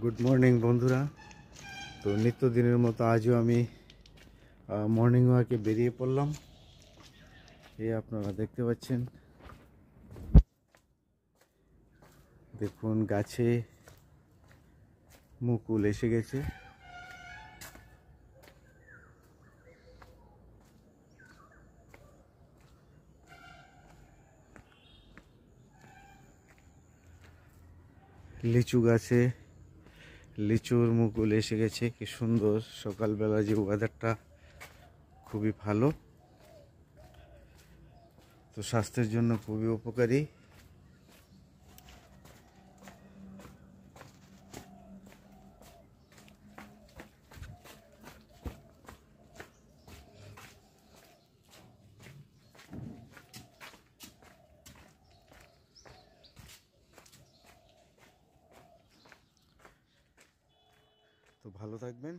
Good morning বন্ধুরা। তো নিত্যদিনের মতো আজও আমি মর্নিং ওয়াকে বেরিয়ে পড়লাম। এই আপনারা দেখতে পাচ্ছেন, দেখুন গাছে মুকুল এসে গেছে। লিচু গাছে লিচুর মুকুল এসে গেছে। কি সুন্দর সকালবেলা যে ওয়েদারটা, খুবই ভালো। তো স্বাস্থ্যের জন্য খুবই উপকারী। তো ভালো থাকবেন।